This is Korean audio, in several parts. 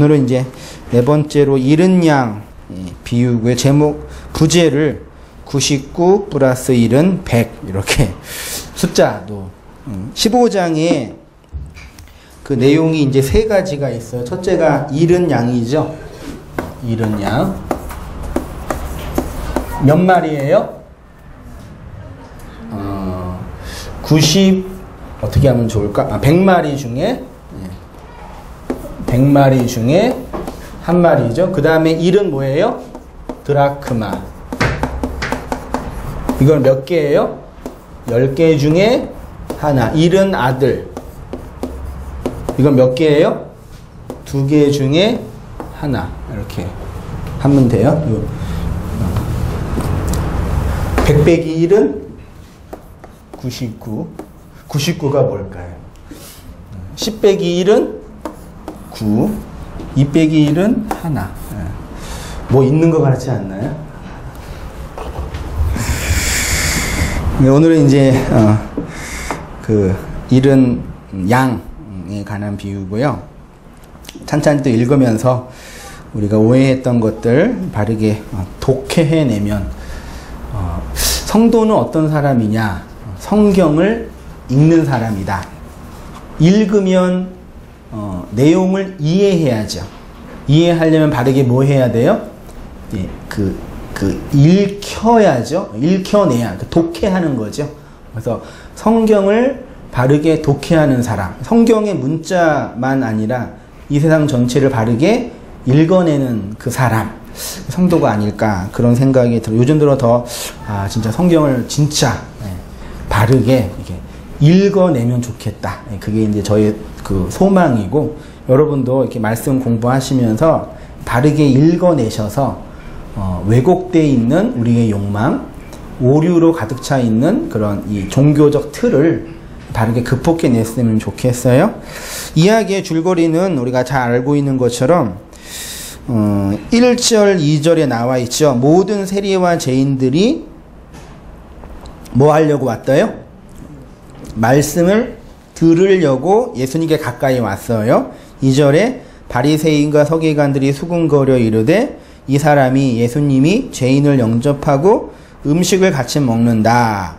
오늘은 이제 네 번째로 잃은 양 비유고요. 제목 부제를 99 플러스 1은 100 이렇게 숫자도 15장에 그 내용이 이제 세 가지가 있어요. 첫째가 잃은 양이죠. 잃은 양 몇 마리예요? 90 어떻게 하면 좋을까? 100마리 중에 100마리 중에 한 마리죠. 그 다음에 1은 뭐예요? 드라크마. 이건 몇 개예요? 10개 중에 하나. 1은 아들. 이건 몇 개예요? 2개 중에 하나. 이렇게 하면 돼요. 100 빼기 1은 99. 99가 뭘까요? 10 빼기 1은 9, 2 빼기 1은 하나. 뭐 있는 것 같지 않나요? 오늘은 이제 그 잃은 양에 관한 비유고요. 찬찬히 또 읽으면서 우리가 오해했던 것들 바르게 독해해내면 성도는 어떤 사람이냐? 성경을 읽는 사람이다. 읽으면 내용을 이해해야죠. 이해하려면 바르게 뭐 해야 돼요? 예, 읽혀야죠. 읽혀내야. 독해하는 거죠. 그래서 성경을 바르게 독해하는 사람. 성경의 문자만 아니라 이 세상 전체를 바르게 읽어내는 그 사람. 성도가 아닐까 그런 생각이 들어요. 요즘 들어 더 진짜 성경을 진짜 바르게 이렇게 읽어내면 좋겠다. 그게 이제 저의 그 소망이고, 여러분도 이렇게 말씀 공부하시면서 바르게 읽어내셔서 왜곡되어 있는 우리의 욕망, 오류로 가득 차 있는 그런 이 종교적 틀을 바르게 극복해냈으면 좋겠어요. 이야기의 줄거리는 우리가 잘 알고 있는 것처럼 1절, 2절에 나와 있죠. 모든 세리와 죄인들이 뭐 하려고 왔어요? 말씀을 들으려고 예수님께 가까이 왔어요. 2절에 바리새인과 서기관들이 수군거려 이르되 이 사람이 예수님이 죄인을 영접하고 음식을 같이 먹는다.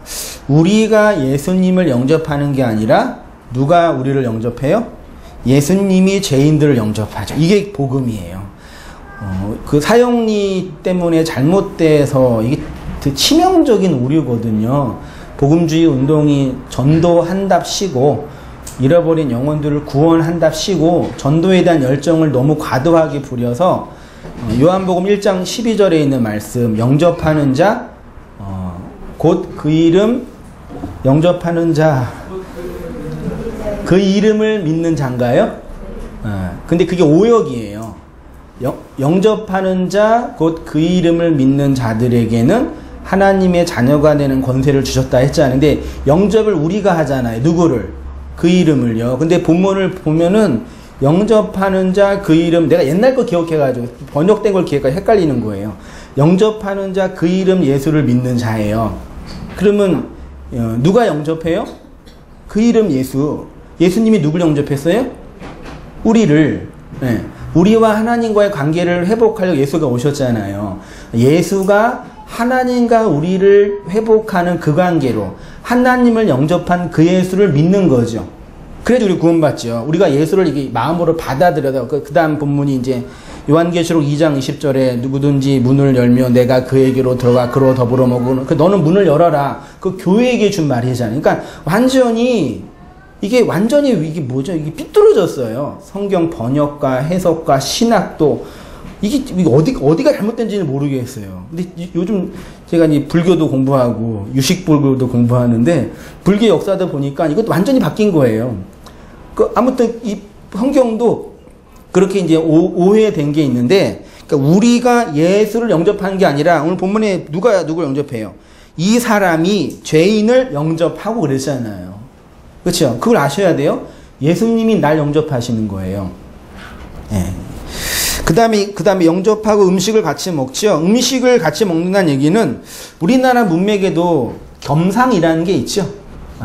우리가 예수님을 영접하는 게 아니라 누가 우리를 영접해요? 예수님이 죄인들을 영접하죠. 이게 복음이에요. 그 사형리 때문에 잘못돼서 이게 치명적인 오류거든요. 복음주의 운동이 전도한답시고 잃어버린 영혼들을 구원한답시고 전도에 대한 열정을 너무 과도하게 부려서 요한복음 1장 12절에 있는 말씀, 영접하는 자 곧 그 이름 영접하는 자 그 이름을 믿는 자인가요? 근데 그게 오역이에요. 영접하는 자 곧 그 이름을 믿는 자들에게는 하나님의 자녀가 되는 권세를 주셨다 했잖아요. 근데 영접을 우리가 하잖아요. 누구를? 그 이름을요. 근데 본문을 보면은 영접하는 자 그 이름, 내가 옛날 거 기억해가지고 번역된 걸 기억해서 헷갈리는 거예요. 영접하는 자 그 이름 예수를 믿는 자예요. 그러면 누가 영접해요? 그 이름 예수. 예수님이 누굴 영접했어요? 우리를. 네. 우리와 하나님과의 관계를 회복하려고 예수가 오셨잖아요. 예수가 하나님과 우리를 회복하는 그 관계로 하나님을 영접한 그 예수를 믿는 거죠. 그래도 우리 구원받죠. 우리가 예수를 이게 마음으로 받아들여서 그 다음 본문이 이제 요한계시록 2장 20절에 누구든지 문을 열며 내가 그에게로 들어가 그로 더불어 먹으는 너는 문을 열어라. 그 교회에게 준 말이잖아요. 그러니까 이게 뭐죠? 이게 삐뚤어졌어요. 성경 번역과 해석과 신학도 이게 어디가 잘못된지는 모르겠어요. 근데 요즘 제가 이제 불교도 공부하고 유식불교도 공부하는데 불교 역사도 보니까 이것도 완전히 바뀐 거예요. 아무튼 이 성경도 그렇게 이제 오해된 게 있는데, 그러니까 우리가 예수를 영접하는 게 아니라 오늘 본문에 누가 누굴 영접해요? 이 사람이 죄인을 영접하고 그랬잖아요. 그렇죠? 그걸 아셔야 돼요. 예수님이 날 영접하시는 거예요. 예. 그 다음에 영접하고 음식을 같이 먹죠. 음식을 같이 먹는다는 얘기는 우리나라 문맥에도 겸상이라는 게 있죠.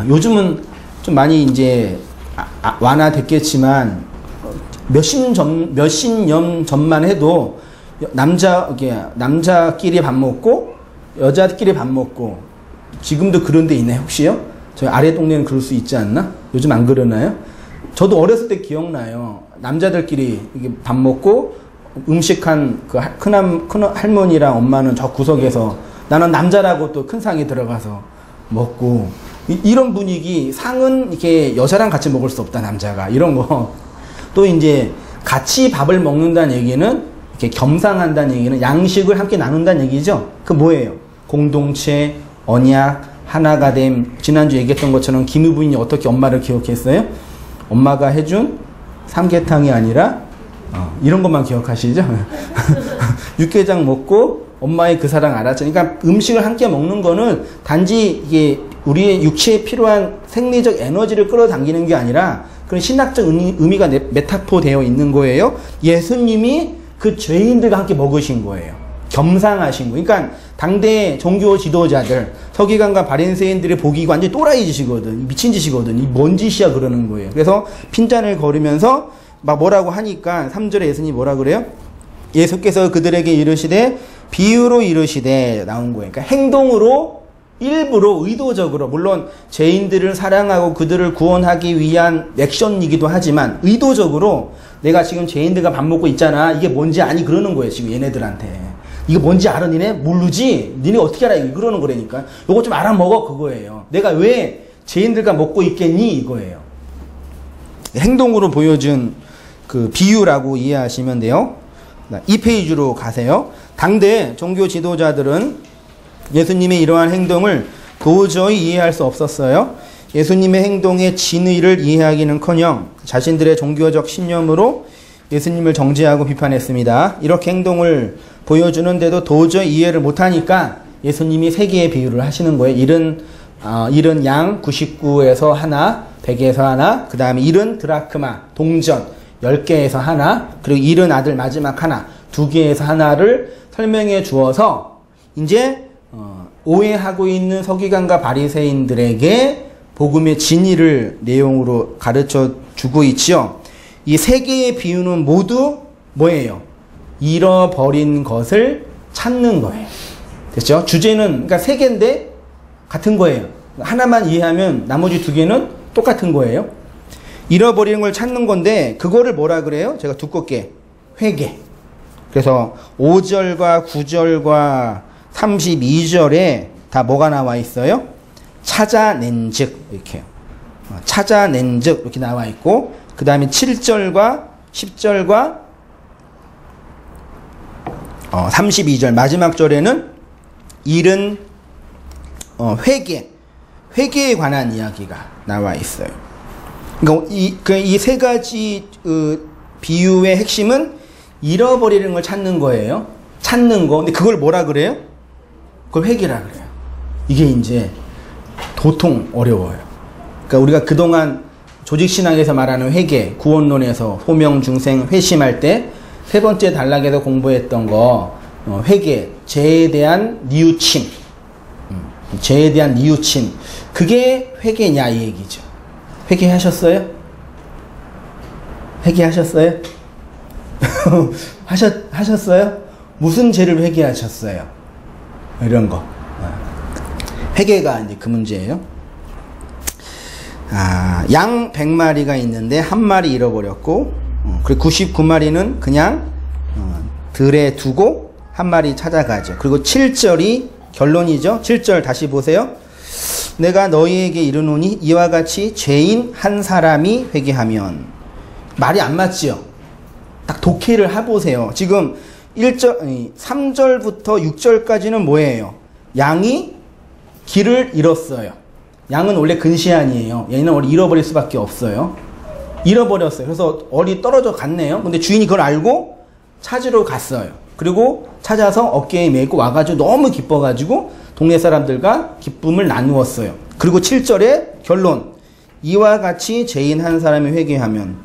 요즘은 좀 많이 이제 완화됐겠지만 몇십 년 전만 해도 남자끼리 밥 먹고 여자끼리 밥 먹고 지금도 그런 데 있나요 혹시요? 저희 아래 동네는 그럴 수 있지 않나? 요즘 안 그러나요? 저도 어렸을 때 기억나요. 남자들끼리 이게 밥 먹고 음식한 그 큰 할머니랑 엄마는 저 구석에서 나는 남자라고 또 큰 상에 들어가서 먹고 이런 분위기. 상은 이렇게 여자랑 같이 먹을 수 없다 남자가 이런 거. 또 이제 같이 밥을 먹는다는 얘기는 이렇게 겸상한다는 얘기는 양식을 함께 나눈다는 얘기죠. 그 뭐예요? 공동체, 언약, 하나가 됨. 지난주 얘기했던 것처럼 김 부인이 어떻게 엄마를 기억했어요? 엄마가 해준 삼계탕이 아니라 이런 것만 기억하시죠? 육개장 먹고 엄마의 그 사랑 알았죠. 그러니까 음식을 함께 먹는 거는 단지 이게 우리의 육체에 필요한 생리적 에너지를 끌어당기는 게 아니라 그런 신학적 의미가 메타포 되어 있는 거예요. 예수님이 그 죄인들과 함께 먹으신 거예요. 겸상하신 거. 그러니까 당대 종교 지도자들, 서기관과 바리새인들의 보기 완전히 또라이 짓이거든. 미친 짓이거든. 이 뭔 짓이야 그러는 거예요. 그래서 핀잔을 걸으면서 막 뭐라고 하니까 3절에 예수님이 뭐라 그래요? 예수께서 그들에게 이르시되 비유로 이르시되 나온 거예요. 그러니까 행동으로 일부러 의도적으로 물론 죄인들을 사랑하고 그들을 구원하기 위한 액션이기도 하지만 의도적으로 내가 지금 죄인들과 밥 먹고 있잖아. 이게 뭔지 아니 그러는 거예요. 지금 얘네들한테. 이거 뭔지 알아 니네? 모르지? 니네 어떻게 알아? 그러는 거라니까. 요거 좀 알아먹어 그거예요. 내가 왜 죄인들과 먹고 있겠니? 이거예요. 행동으로 보여준 그 비유라고 이해하시면 돼요. 이 페이지로 가세요. 당대 종교 지도자들은 예수님의 이러한 행동을 도저히 이해할 수 없었어요. 예수님의 행동의 진의를 이해하기는커녕 자신들의 종교적 신념으로 예수님을 정죄하고 비판했습니다. 이렇게 행동을 보여주는데도 도저히 이해를 못하니까 예수님이 세 개의 비유를 하시는 거예요. 일은 양 99에서 하나, 100에서 하나, 그 다음에 일은 드라크마, 동전 10개에서 하나, 그리고 일은 아들 마지막 하나, 2개에서 하나를 설명해 주어서 이제 오해하고 있는 서기관과 바리새인들에게 복음의 진리를 내용으로 가르쳐 주고 있죠. 이 세 개의 비유는 모두 뭐예요? 잃어버린 것을 찾는 거예요. 됐죠? 주제는 그러니까 세 개인데 같은 거예요. 하나만 이해하면 나머지 두 개는 똑같은 거예요. 잃어버리는 걸 찾는 건데 그거를 뭐라 그래요? 제가 두껍게 회개. 그래서 5절과 9절과 32절에 다 뭐가 나와 있어요? 찾아낸 즉 이렇게요. 찾아낸 즉 이렇게 나와 있고 그 다음에 7절과 10절과 32절 마지막 절에는 일은 회개에 관한 이야기가 나와 있어요. 그러니까 이 세 가지 비유의 핵심은 잃어버리는 걸 찾는 거예요. 찾는 거. 근데 그걸 뭐라 그래요? 그걸 회개라 그래요. 이게 이제 도통 어려워요. 그러니까 우리가 그동안 조직신학에서 말하는 회개, 구원론에서 소명, 중생, 회심할 때 세 번째 단락에서 공부했던 거 회개, 죄에 대한 뉘우침, 죄에 대한 뉘우침, 그게 회개냐 이 얘기죠. 회개하셨어요? 회개하셨어요? 하셨어요? 무슨 죄를 회개하셨어요? 이런 거. 회개가 이제 그 문제예요. 양 100마리가 있는데 한 마리 잃어버렸고, 그리고 99마리는 그냥 들에 두고 한 마리 찾아가죠. 그리고 7절이 결론이죠. 7절 다시 보세요. 내가 너희에게 이르노니 이와 같이 죄인 한 사람이 회개하면. 말이 안 맞지요? 딱 독해를 해보세요. 지금 3절부터 6절까지는 뭐예요? 양이 길을 잃었어요. 양은 원래 근시안이에요. 얘는 원래 잃어버릴 수밖에 없어요. 잃어버렸어요. 그래서 어디 떨어져 갔네요. 근데 주인이 그걸 알고 찾으러 갔어요. 그리고 찾아서 어깨에 메고 와가지고 너무 기뻐가지고 동네 사람들과 기쁨을 나누었어요. 그리고 7절에 결론. 이와 같이 죄인 한 사람이 회개하면.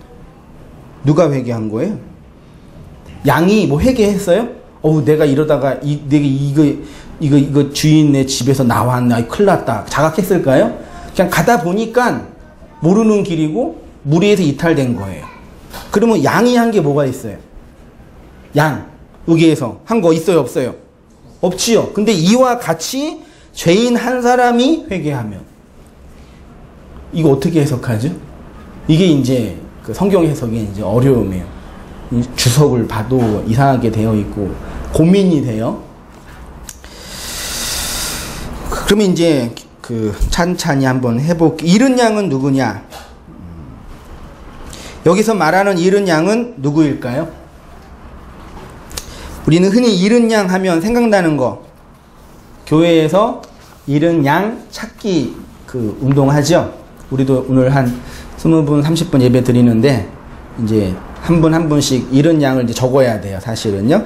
누가 회개한 거예요? 양이 뭐 회개했어요? 내가 이러다가 내가 이거 주인의 집에서 나왔나? 큰일 났다. 자각했을까요? 그냥 가다 보니까 모르는 길이고 무리에서 이탈된 거예요. 그러면 양이 한 게 뭐가 있어요? 양. 여기에서 한 거 있어요, 없어요? 없지요. 근데 이와 같이 죄인 한 사람이 회개하면 이거 어떻게 해석하죠? 이게 이제 그 성경 해석의 이제 어려움이에요. 이 주석을 봐도 이상하게 되어 있고 고민이 돼요. 그러면 이제 그 찬찬히 한번 해볼게요. 잃은 양은 누구냐? 여기서 말하는 잃은 양은 누구일까요? 우리는 흔히 잃은 양 하면 생각나는 거, 교회에서 잃은 양 찾기 그 운동하죠. 우리도 오늘 한 20분 30분 예배 드리는데 이제 한 분 한 분씩 잃은 양을 이제 적어야 돼요. 사실은요.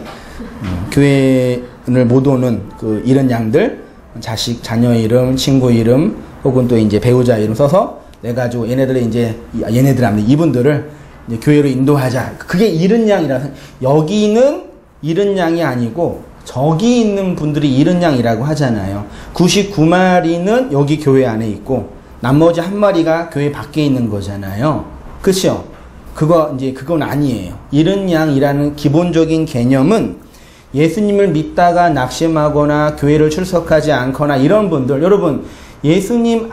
교회를 못 오는 그 잃은 양들, 자식, 자녀 이름, 친구 이름, 혹은 또 이제 배우자 이름 써서 내가지고 얘네들의 이제 얘네들 아니면 이분들을 이제 교회로 인도하자. 그게 잃은 양이라서 여기는 잃은 양이 아니고 저기 있는 분들이 잃은 양이라고 하잖아요. 99마리는 여기 교회 안에 있고 나머지 한 마리가 교회 밖에 있는 거잖아요. 그렇죠? 그건 아니에요. 잃은 양이라는 기본적인 개념은 예수님을 믿다가 낙심하거나 교회를 출석하지 않거나 이런 분들, 여러분 예수님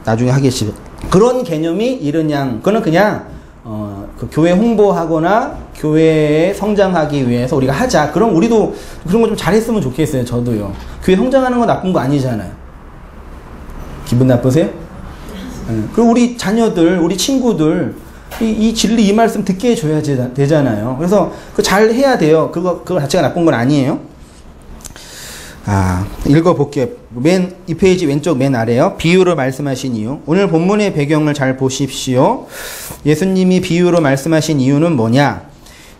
나중에 하겠지. 그런 개념이 잃은 양. 그거는 그냥 그 교회 홍보하거나 교회에 성장하기 위해서 우리가 하자. 그럼 우리도 그런 거 좀 잘했으면 좋겠어요. 저도요. 교회 성장하는 건 나쁜 거 아니잖아요. 기분 나쁘세요? 그리고 우리 자녀들, 우리 친구들 이 진리, 이 말씀 듣게 해줘야 되잖아요. 그래서 그 잘 해야 돼요. 그거 자체가 나쁜 건 아니에요. 읽어볼게요. 이 페이지 왼쪽 맨 아래요. 비유로 말씀하신 이유. 오늘 본문의 배경을 잘 보십시오. 예수님이 비유로 말씀하신 이유는 뭐냐?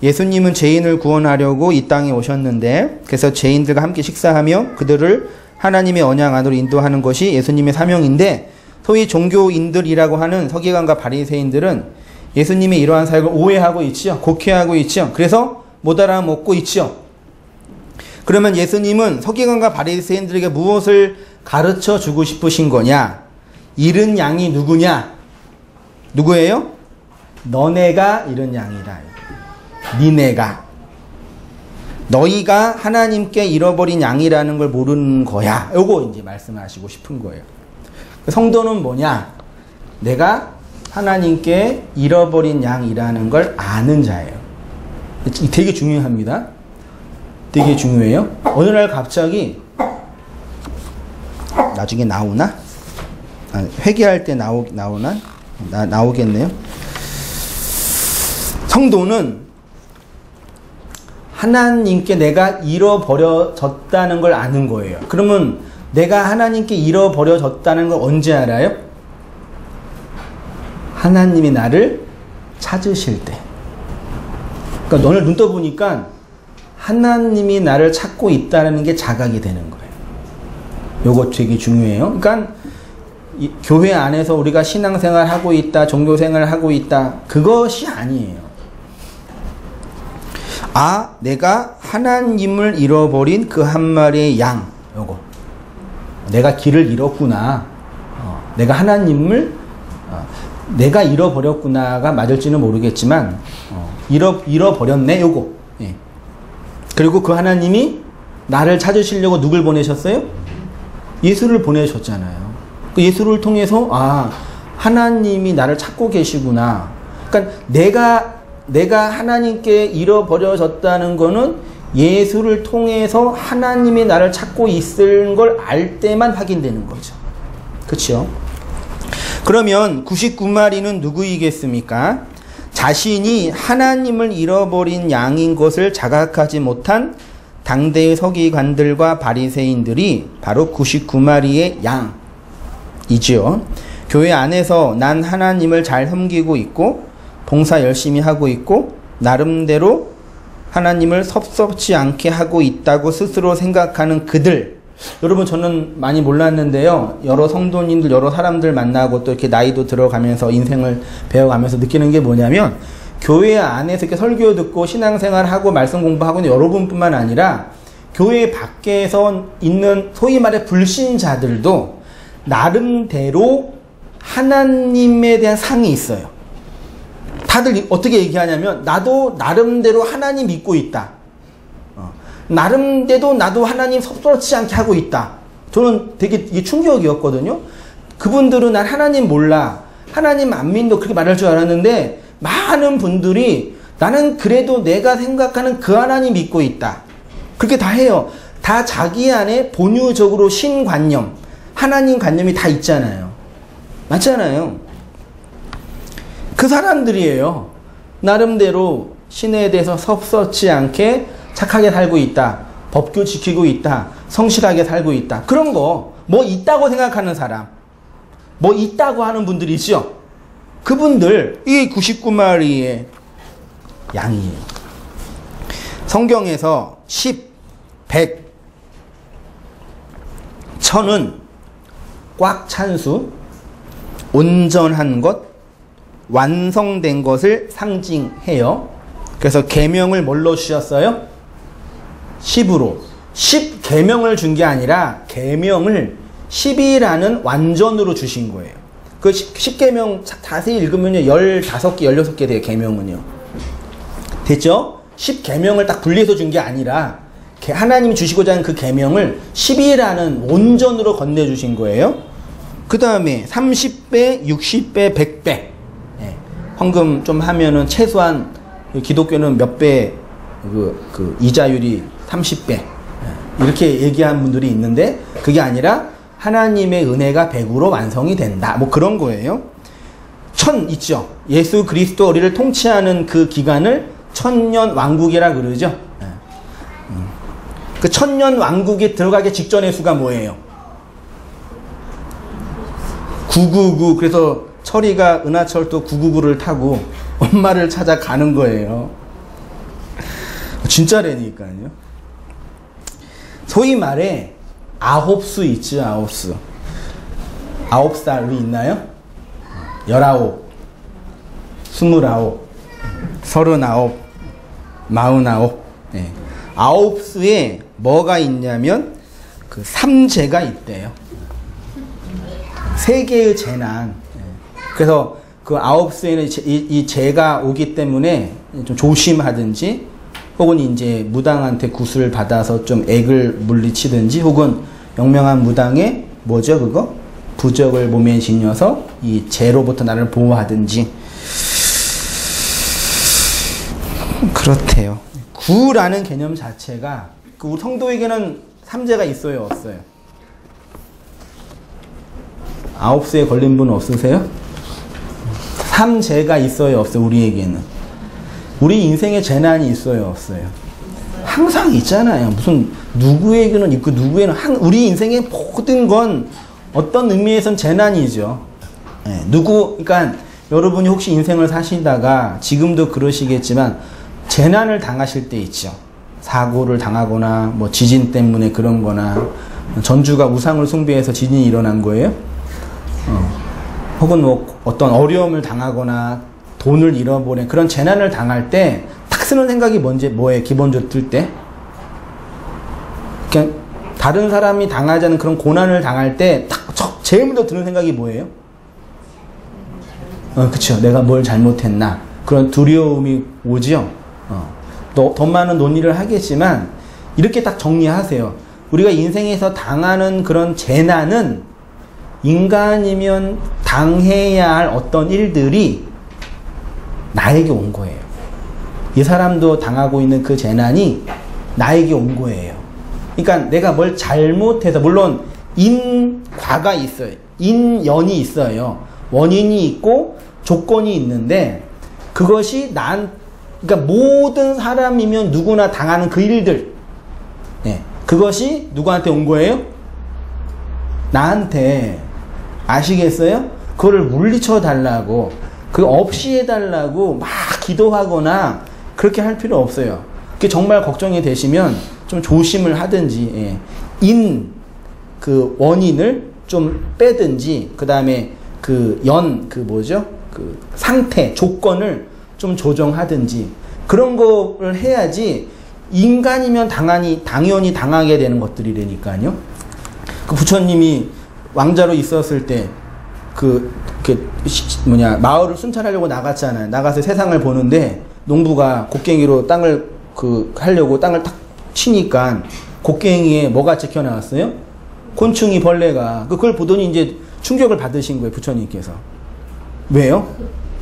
예수님은 죄인을 구원하려고 이 땅에 오셨는데, 그래서 죄인들과 함께 식사하며 그들을 하나님의 언약 안으로 인도하는 것이 예수님의 사명인데, 소위 종교인들이라고 하는 서기관과 바리새인들은 예수님의 이러한 사역을 오해하고 있지요. 곡해하고 있지요. 그래서 못 알아먹고 있지요. 그러면 예수님은 서기관과 바리새인들에게 무엇을 가르쳐 주고 싶으신 거냐? 잃은 양이 누구냐? 누구예요? 너네가 잃은 양이라. 니네가. 너희가 하나님께 잃어버린 양이라는 걸 모르는 거야. 요거 이제 말씀하시고 싶은 거예요. 성도는 뭐냐? 내가 하나님께 잃어버린 양이라는 걸 아는 자예요. 되게 중요합니다. 되게 중요해요. 어느 날 갑자기 나중에 나오나? 회개할 때 나오나? 나오겠네요. 성도는 하나님께 내가 잃어버려졌다는 걸 아는 거예요. 그러면 내가 하나님께 잃어버려졌다는 걸 언제 알아요? 하나님이 나를 찾으실 때. 그러니까 너를 눈 떠보니까 하나님이 나를 찾고 있다는 게 자각이 되는 거예요. 요거 되게 중요해요. 그러니까 교회 안에서 우리가 신앙생활 하고 있다, 종교생활 하고 있다, 그것이 아니에요. 내가 하나님을 잃어버린 그 한 마리의 양, 요거. 내가 길을 잃었구나. 내가 하나님을 내가 잃어버렸구나가 맞을지는 모르겠지만 잃어버렸네, 요거. 예. 그리고 그 하나님이 나를 찾으시려고 누굴 보내셨어요? 예수를 보내셨잖아요. 그 예수를 통해서 하나님이 나를 찾고 계시구나. 그러니까 내가 하나님께 잃어버려졌다는 거는 예수를 통해서 하나님이 나를 찾고 있을 걸 알 때만 확인되는 거죠. 그렇죠? 그러면 99마리는 누구이겠습니까? 자신이 하나님을 잃어버린 양인 것을 자각하지 못한 당대의 서기관들과 바리새인들이 바로 99마리의 양이지요. 교회 안에서 난 하나님을 잘 섬기고 있고 봉사 열심히 하고 있고 나름대로 하나님을 섭섭지 않게 하고 있다고 스스로 생각하는 그들. 여러분, 저는 많이 몰랐는데요. 여러 성도님들, 여러 사람들 만나고 또 이렇게 나이도 들어가면서 인생을 배워가면서 느끼는 게 뭐냐면, 교회 안에서 이렇게 설교 듣고 신앙생활하고 말씀 공부하고 있는 여러분뿐만 아니라 교회 밖에서 있는 소위 말해 불신자들도 나름대로 하나님에 대한 상이 있어요. 다들 어떻게 얘기하냐면 나도 나름대로 하나님 믿고 있다. 나름대로 나도 하나님 섭섭지 않게 하고 있다. 저는 되게 이게 충격이었거든요. 그분들은 난 하나님 몰라. 하나님 안 믿는다. 그렇게 말할 줄 알았는데 많은 분들이 나는 그래도 내가 생각하는 그 하나님 믿고 있다. 그렇게 다 해요. 다 자기 안에 본유적으로 신관념, 하나님 관념이 다 있잖아요. 맞잖아요. 그 사람들이에요. 나름대로 신에 대해서 섭섭지 않게 착하게 살고 있다. 법규 지키고 있다. 성실하게 살고 있다. 그런 거, 뭐 있다고 생각하는 사람, 뭐 있다고 하는 분들이죠. 그분들, 이 99마리의 양이에요. 성경에서 10, 100, 1000은 꽉 찬 수, 온전한 것, 완성된 것을 상징해요. 그래서 계명을 뭘로 주셨어요? 10으로. 10 계명을 준 게 아니라 계명을 10이라는 완전으로 주신 거예요. 그 10계명 자세히 읽으면요. 15개, 16개 돼요. 계명은요. 됐죠? 10계명을 딱 분리해서 준 게 아니라 하나님이 주시고자 하는 그 계명을 10이라는 온전으로 건네주신 거예요. 그 다음에 30배, 60배, 100배. 헌금 좀 하면은 최소한 기독교는 몇 배, 그 이자율이 30배. 이렇게 얘기한 분들이 있는데 그게 아니라 하나님의 은혜가 100으로 완성이 된다. 뭐 그런 거예요. 1000 있죠. 예수 그리스도 우리를 통치하는 그 기간을 천년 왕국이라 그러죠. 그 천년 왕국에 들어가기 직전의 수가 뭐예요? 999. 그래서 철이가 은하철도 999를 타고 엄마를 찾아가는 거예요. 진짜라니까요. 소위 말해 9수 있죠. 9수. 9살 우리 있나요? 19, 29, 39, 49. 네. 9수에 뭐가 있냐면 그 삼재가 있대요. 세 개의 재난. 그래서 그 9수에는 이 재가 오기 때문에 좀 조심하든지 혹은 이제 무당한테 구슬을 받아서 좀 액을 물리치든지 혹은 영명한 무당에 뭐죠 그거? 부적을 몸에 지녀서 이 재로부터 나를 보호하든지 그렇대요. 구라는 개념 자체가 그 성도에게는 삼재가 있어요 없어요? 9수에 걸린 분 없으세요? 삼재가 있어요 없어요? 우리에게는 우리 인생에 재난이 있어요 없어요? 항상 있잖아요. 무슨 누구에게는 있고 누구에는 우리 인생의 모든 건 어떤 의미에선 재난이죠. 네, 그러니까 여러분이 혹시 인생을 사시다가 지금도 그러시겠지만 재난을 당하실 때 있죠. 사고를 당하거나 뭐 지진 때문에 그런 거나 전주가 우상을 숭배해서 지진이 일어난 거예요. 혹은 뭐 어떤 어려움을 당하거나 돈을 잃어버린 그런 재난을 당할 때 딱 쓰는 생각이 뭐예요? 기본적으로 들 때? 그냥 다른 사람이 당하지 않은 그런 고난을 당할 때 딱 제일 먼저 드는 생각이 뭐예요? 그쵸. 내가 뭘 잘못했나. 그런 두려움이 오죠. 더 많은 논의를 하겠지만 이렇게 딱 정리하세요. 우리가 인생에서 당하는 그런 재난은 인간이면 당해야 할 어떤 일들이 나에게 온 거예요. 이 사람도 당하고 있는 그 재난이 나에게 온 거예요. 그러니까 내가 뭘 잘못해서 물론 인과가 있어요. 인연이 있어요. 원인이 있고 조건이 있는데 그것이 그러니까 모든 사람이면 누구나 당하는 그 일들 그것이 누구한테 온 거예요? 나한테. 아시겠어요? 그거를 물리쳐 달라고 그거 없이 해달라고 막 기도하거나 그렇게 할 필요 없어요. 그게 정말 걱정이 되시면 좀 조심을 하든지 그 원인을 좀 빼든지 그 다음에 그 상태 조건을 좀 조정하든지 그런 거를 해야지 인간이면 당연히 당하게 되는 것들이라니까요. 그 부처님이 왕자로 있었을 때 마을을 순찰하려고 나갔잖아요. 나가서 세상을 보는데 농부가 곡괭이로 땅을 하려고 땅을 탁 치니까 곡괭이에 뭐가 찍혀 나왔어요? 곤충이, 벌레가. 그걸 보더니 이제 충격을 받으신 거예요, 부처님께서. 왜요?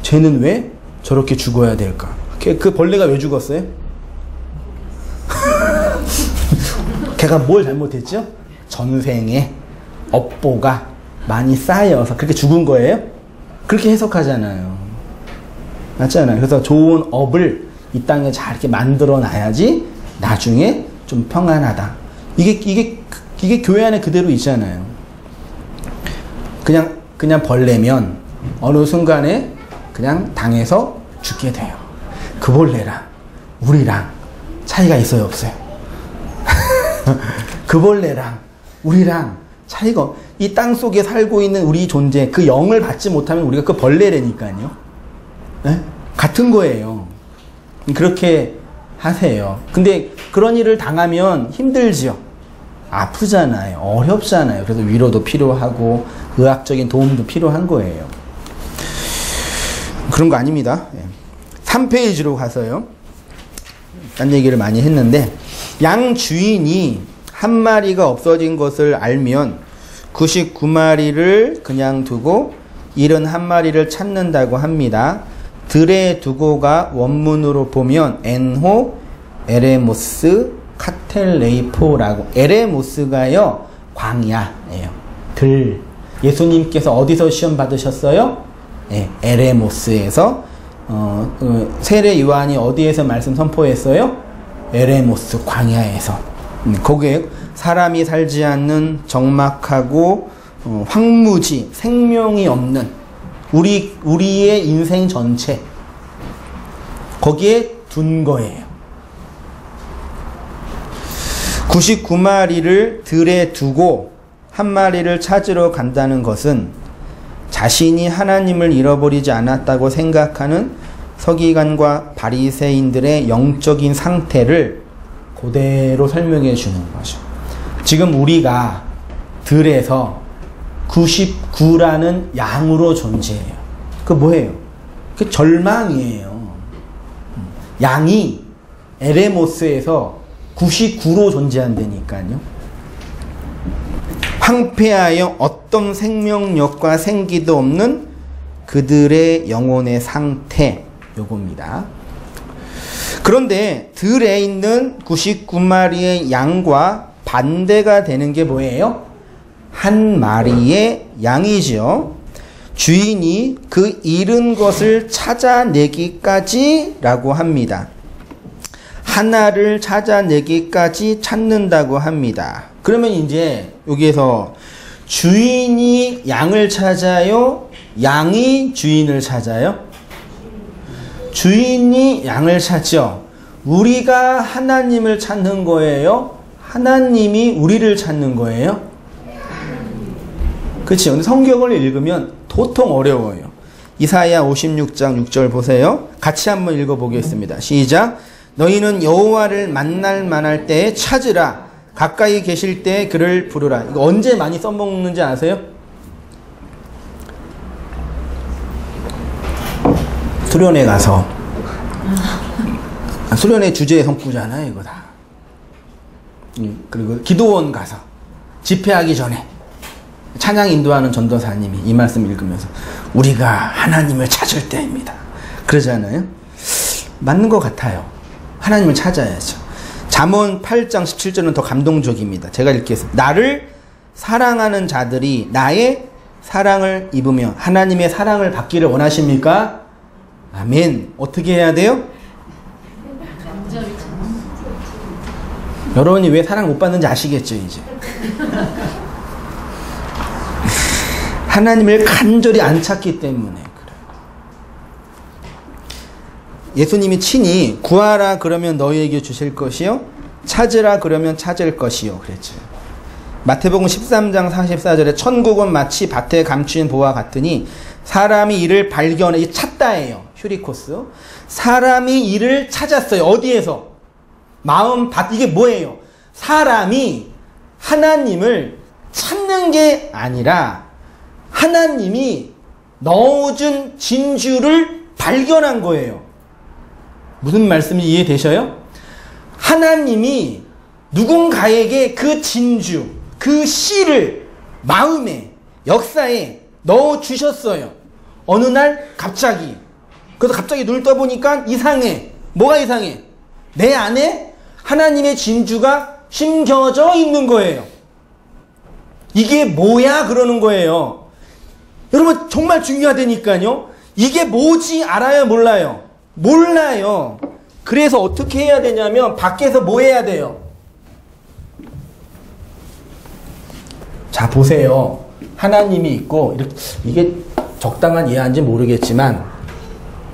쟤는 왜 저렇게 죽어야 될까? 그 벌레가 왜 죽었어요? 걔가 뭘 잘못했죠? 전생에 업보가 많이 쌓여서 그렇게 죽은 거예요? 그렇게 해석하잖아요. 맞잖아요. 그래서 좋은 업을 이 땅에 잘 이렇게 만들어 놔야지 나중에 좀 평안하다. 이게 교회 안에 그대로 있잖아요. 그냥 벌레면 어느 순간에 그냥 당해서 죽게 돼요. 그 벌레랑 우리랑 차이가 있어요, 없어요? 그 벌레랑 우리랑 차이가, 이 땅 속에 살고 있는 우리 존재, 그 영을 받지 못하면 우리가 그 벌레라니까요. 네? 같은 거예요. 그렇게 하세요. 근데 그런 일을 당하면 힘들지요. 아프잖아요. 어렵잖아요. 그래서 위로도 필요하고 의학적인 도움도 필요한 거예요. 그런 거 아닙니다. 3페이지로 가서요. 딴 얘기를 많이 했는데, 양 주인이 한 마리가 없어진 것을 알면 99마리를 그냥 두고 71마리를 찾는다고 합니다. 들에 두고가 원문으로 보면 엔호 에레모스 카텔레이포라고. 에레모스가요, 광야예요. 들. 예수님께서 어디서 시험 받으셨어요? 네, 에레모스에서. 세례 요한이 어디에서 말씀 선포했어요? 에레모스, 광야에서. 거기에 사람이 살지 않는 적막하고 황무지, 생명이 없는 우리의 인생 전체, 거기에 둔 거예요. 99마리를 들에 두고 한 마리를 찾으러 간다는 것은 자신이 하나님을 잃어버리지 않았다고 생각하는 서기관과 바리새인들의 영적인 상태를 그대로 설명해 주는 거죠. 지금 우리가 들에서 99라는 양으로 존재해요. 그 뭐예요? 그 절망이에요. 양이 에레모스에서 99로 존재한다니까요. 황폐하여 어떤 생명력과 생기도 없는 그들의 영혼의 상태, 요겁니다. 그런데 들에 있는 99마리의 양과 반대가 되는 게 뭐예요? 한 마리의 양이지요. 주인이 그 잃은 것을 찾아내기까지 라고 합니다. 하나를 찾아내기까지 찾는다고 합니다. 그러면 이제 여기에서 주인이 양을 찾아요? 양이 주인을 찾아요? 주인이 양을 찾죠. 우리가 하나님을 찾는 거예요? 하나님이 우리를 찾는 거예요? 그렇죠. 근데 성경을 읽으면 도통 어려워요. 이사야 56장 6절 보세요. 같이 한번 읽어보겠습니다. 시작. 너희는 여호와를 만날 만할 때에 찾으라. 가까이 계실 때에 그를 부르라. 이거 언제 많이 써먹는지 아세요? 수련회 가서. 수련회 주제의 성구잖아요, 이거 다. 그리고 기도원 가서 집회하기 전에 찬양 인도하는 전도사님이 이 말씀 읽으면서 우리가 하나님을 찾을 때입니다. 그러잖아요. 맞는 것 같아요. 하나님을 찾아야죠. 잠언 8장 17절은 더 감동적입니다. 제가 읽겠습니다. 나를 사랑하는 자들이 나의 사랑을 입으며 하나님의 사랑을 받기를 원하십니까? 아멘. 어떻게 해야 돼요? 여러분이 왜 사랑 못 받는지 아시겠죠, 이제. 하나님을 간절히 안 찾기 때문에 그래요. 예수님이 친히 구하라 그러면 너희에게 주실 것이요 찾으라 그러면 찾을 것이요 그랬죠. 마태복음 13장 44절에 천국은 마치 밭에 감추인 보와 같으니 사람이 이를 발견해, 찾다예요. 휴리코스. 사람이 이를 찾았어요. 어디에서? 마음 밭. 이게 뭐예요? 사람이 하나님을 찾는 게 아니라 하나님이 넣어준 진주를 발견한 거예요. 무슨 말씀인지 이해되셔요? 하나님이 누군가에게 그 진주, 그 씨를 마음에, 역사에 넣어주셨어요. 어느 날 갑자기. 그래서 갑자기 눈을 떠보니까 이상해. 뭐가 이상해? 내 안에 하나님의 진주가 심겨져 있는 거예요. 이게 뭐야? 그러는 거예요. 여러분 정말 중요하다니까요. 이게 뭐지 알아요? 몰라요? 몰라요. 그래서 어떻게 해야 되냐면 밖에서 뭐 해야 돼요? 자 보세요. 하나님이 있고 이게 적당한 이해인지 모르겠지만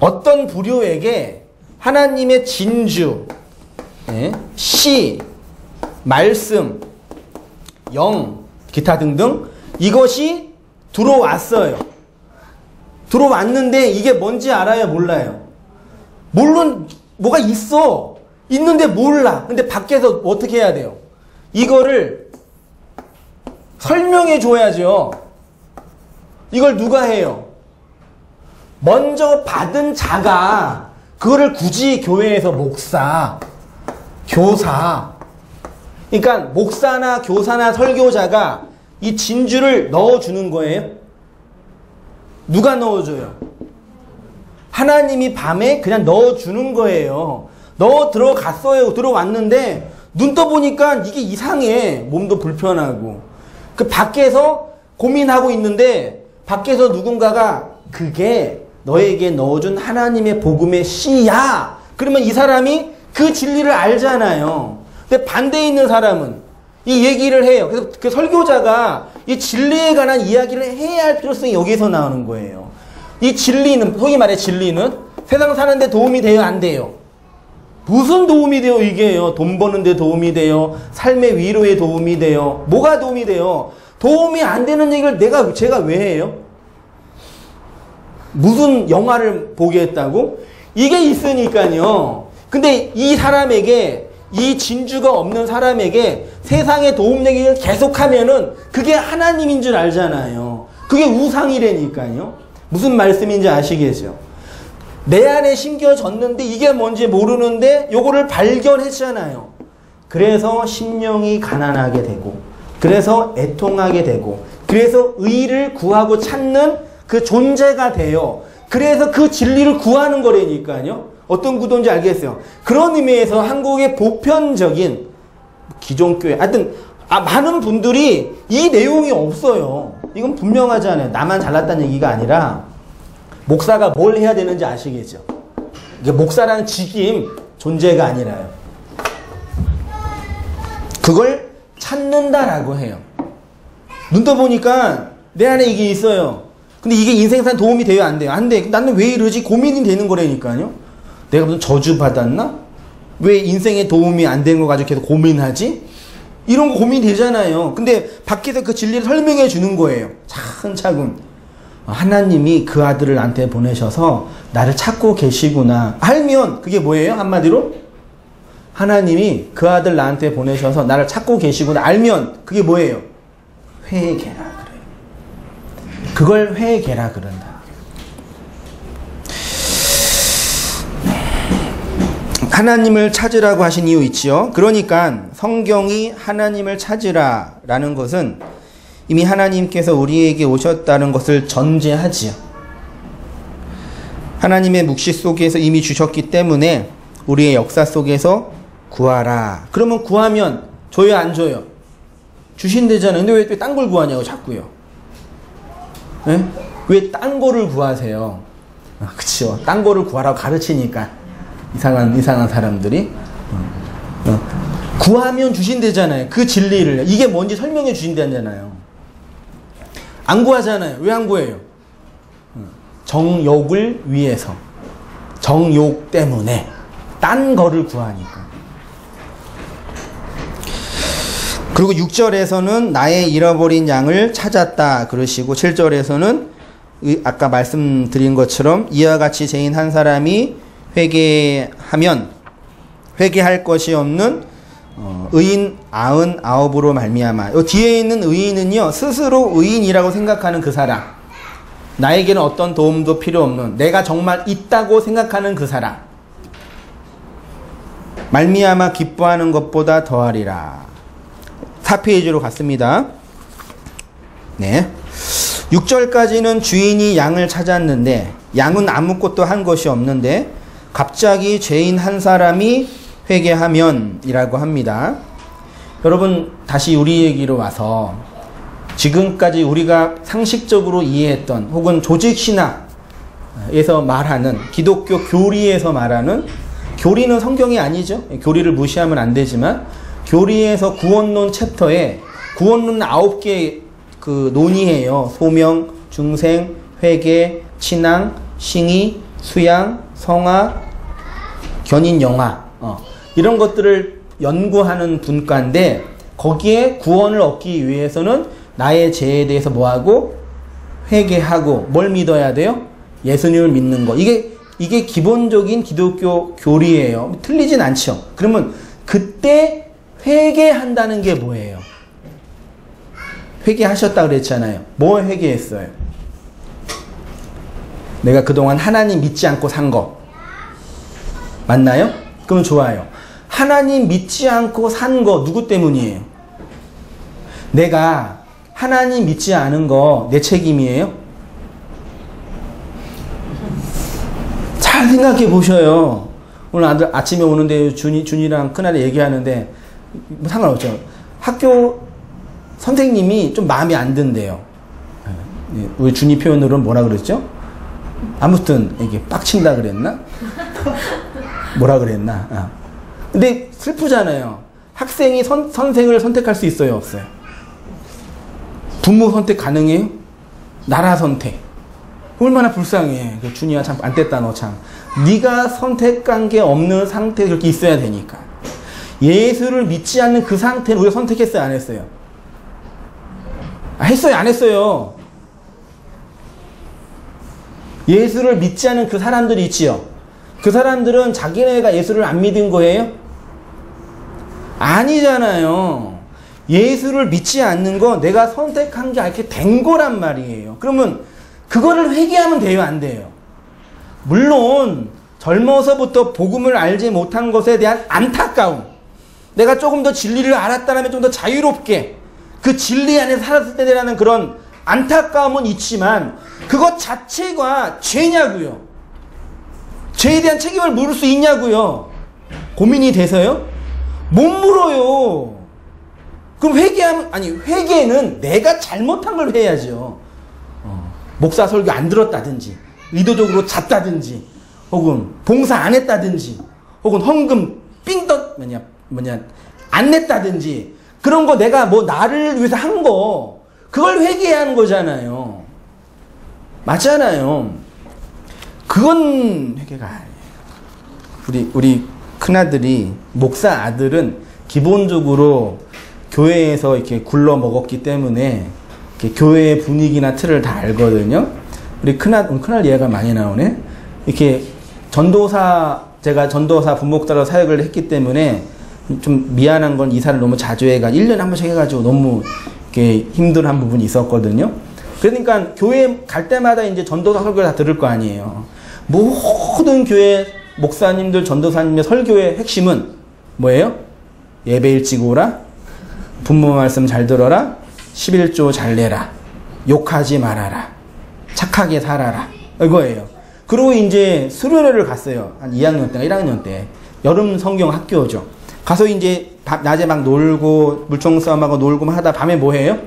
어떤 부류에게 하나님의 진주, 시, 말씀, 영, 기타 등등 이것이 들어왔어요. 들어왔는데 이게 뭔지 알아요? 몰라요? 물론 뭐가 있어. 있는데 몰라. 근데 밖에서 어떻게 해야 돼요? 이거를 설명해 줘야죠. 이걸 누가 해요? 먼저 받은 자가 그거를 굳이 교회에서 목사, 교사, 그러니까 목사나 교사나 설교자가 이 진주를 넣어주는 거예요. 누가 넣어줘요? 하나님이 밤에 그냥 넣어주는 거예요. 넣어 들어갔어요. 들어왔는데 눈 떠보니까 이게 이상해. 몸도 불편하고. 그 밖에서 고민하고 있는데 밖에서 누군가가 그게 너에게 넣어준 하나님의 복음의 씨야. 그러면 이 사람이 그 진리를 알잖아요. 근데 반대에 있는 사람은 이 얘기를 해요. 그래서 그 설교자가 이 진리에 관한 이야기를 해야 할 필요성이 여기서 나오는 거예요. 이 진리는, 소위 말해 진리는 세상 사는데 도움이 돼요? 안 돼요? 무슨 도움이 돼요? 이게요. 돈 버는데 도움이 돼요? 삶의 위로에 도움이 돼요? 뭐가 도움이 돼요? 도움이 안 되는 얘기를 제가 왜 해요? 무슨 영화를 보게 했다고? 이게 있으니까요. 근데 이 사람에게, 이 진주가 없는 사람에게 세상에 도움 얘기를 계속하면은 그게 하나님인 줄 알잖아요. 그게 우상이라니까요. 무슨 말씀인지 아시겠죠? 내 안에 심겨졌는데 이게 뭔지 모르는데 요거를 발견했잖아요. 그래서 심령이 가난하게 되고, 그래서 애통하게 되고, 그래서 의를 구하고 찾는 그 존재가 돼요. 그래서 그 진리를 구하는 거라니까요. 어떤 구도인지 알겠어요. 그런 의미에서 한국의 보편적인 기존교회, 하여튼 많은 분들이 이 내용이 없어요. 이건 분명하잖아요. 나만 잘났다는 얘기가 아니라 목사가 뭘 해야 되는지 아시겠죠? 이게 목사라는 직임, 존재가 아니라요. 그걸 찾는다라고 해요. 눈 떠보니까 내 안에 이게 있어요. 근데 이게 인생산 도움이 돼요? 안 돼요? 안 돼. 나는 왜 이러지? 고민이 되는 거라니까요. 내가 무슨 저주 받았나? 왜 인생에 도움이 안 된 거 가지고 계속 고민하지? 이런 거 고민이 되잖아요. 근데 밖에서 그 진리를 설명해 주는 거예요. 차근차근. 하나님이 그 아들을 나한테 보내셔서 나를 찾고 계시구나. 알면 그게 뭐예요? 한마디로? 하나님이 그 아들 나한테 보내셔서 나를 찾고 계시구나. 알면 그게 뭐예요? 회개라 그래요. 그걸 회개라 그런다. 하나님을 찾으라고 하신 이유 있지요. 그러니까 성경이 하나님을 찾으라라는 것은 이미 하나님께서 우리에게 오셨다는 것을 전제하지요. 하나님의 묵시 속에서 이미 주셨기 때문에 우리의 역사 속에서 구하라. 그러면 구하면 줘요, 안 줘요? 주신대잖아요. 근데 왜 딴 걸 구하냐고 자꾸요. 네? 왜 딴 거를 구하세요? 그치요. 딴 거를 구하라고 가르치니까 이상한 사람들이 구하면 주신대잖아요. 그 진리를. 이게 뭔지 설명해 주신다잖아요. 안 구하잖아요. 왜 안 구해요? 정욕을 위해서. 정욕 때문에. 딴 거를 구하니까. 그리고 6절에서는 나의 잃어버린 양을 찾았다 그러시고, 7절에서는 아까 말씀드린 것처럼 이와 같이 죄인 한 사람이 회개하면 회개할 것이 없는 의인 99으로 말미암아. 요 뒤에 있는 의인은요, 스스로 의인이라고 생각하는 그 사람. 나에게는 어떤 도움도 필요 없는, 내가 정말 있다고 생각하는 그 사람. 말미암아 기뻐하는 것보다 더하리라. 4페이지로 갔습니다. 네. 6절까지는 주인이 양을 찾았는데 양은 아무것도 한 것이 없는데 갑자기 죄인 한 사람이 회개하면 이라고 합니다. 여러분, 다시 우리 얘기로 와서 지금까지 우리가 상식적으로 이해했던 혹은 조직신학에서 말하는 기독교 교리에서 말하는, 교리는 성경이 아니죠. 교리를 무시하면 안 되지만 교리에서 구원론 챕터에 구원론 9개 그 논의해요. 소명, 중생, 회개, 친앙, 싱의, 수양, 성화, 견인, 영화, 이런 것들을 연구하는 분과인데 거기에 구원을 얻기 위해서는 나의 죄에 대해서 뭐하고? 회개하고. 뭘 믿어야 돼요? 예수님을 믿는 거. 이게 기본적인 기독교 교리예요. 틀리진 않죠. 그러면 그때 회개한다는 게 뭐예요? 회개하셨다 그랬잖아요. 뭘 회개했어요? 내가 그동안 하나님 믿지 않고 산 거. 맞나요? 그럼 좋아요. 하나님 믿지 않고 산 거 누구 때문이에요? 내가 하나님 믿지 않은 거 내 책임이에요? 잘 생각해 보셔요. 오늘 아들 아침에 오는데 준이랑 큰아들 얘기하는데 뭐 상관없죠. 학교 선생님이 좀 마음에 안 든대요. 우리 준이 표현으로는 뭐라 그랬죠? 아무튼 이게 빡친다 그랬나? 뭐라 그랬나? 근데 슬프잖아요. 학생이 선생을 선택할 수 있어요, 없어요? 부모 선택 가능해요? 나라 선택. 얼마나 불쌍해. 준이야 참 안 됐다 너 참. 네가 선택한 게 없는 상태에 그렇게 있어야 되니까. 예수를 믿지 않는 그 상태는 우리가 선택했어요, 안 했어요? 했어요, 안 했어요? 예수를 믿지 않는 그 사람들이 있지요. 그 사람들은 자기네가 예수를 안 믿은 거예요? 아니잖아요. 예수를 믿지 않는 거 내가 선택한 게 이렇게 된 거란 말이에요. 그러면 그거를 회개하면 돼요, 안 돼요? 물론 젊어서부터 복음을 알지 못한 것에 대한 안타까움, 내가 조금 더 진리를 알았다면 좀 더 자유롭게 그 진리 안에 살았을 때 되라는 그런 안타까움은 있지만 그것 자체가 죄냐고요? 죄에 대한 책임을 물을 수 있냐고요? 고민이 돼서요? 못 물어요. 그럼 회개는 내가 잘못한 걸 해야죠. 목사 설교 안 들었다든지, 의도적으로 잤다든지, 혹은 봉사 안 했다든지, 혹은 헌금 안 냈다든지, 그런 거 내가 뭐 나를 위해서 한 거, 그걸 회개해야 하는 거잖아요. 맞잖아요. 그건 회개가 아니에요. 우리 큰아들이, 목사 아들은 기본적으로 교회에서 이렇게 굴러 먹었기 때문에 이렇게 교회의 분위기나 틀을 다 알거든요. 우리 큰아들 얘가 많이 나오네. 이렇게 제가 전도사 부목자로 사역을 했기 때문에 좀 미안한 건 이사를 너무 자주 해가 1년에 한 번씩 해가지고 너무 이렇게 힘들한 부분이 있었거든요. 그러니까 교회 갈 때마다 이제 전도사 설교를 다 들을 거 아니에요. 모든 교회 목사님들, 전도사님의 설교의 핵심은 뭐예요? 예배 일찍 오라, 부모 말씀 잘 들어라, 11조 잘 내라, 욕하지 말아라, 착하게 살아라, 이거예요. 그리고 이제 수련회를 갔어요. 한 2학년 때, 1학년 때. 여름 성경 학교죠. 가서 이제 낮에 막 놀고 물총 싸움하고 놀고 하다 밤에 뭐 해요?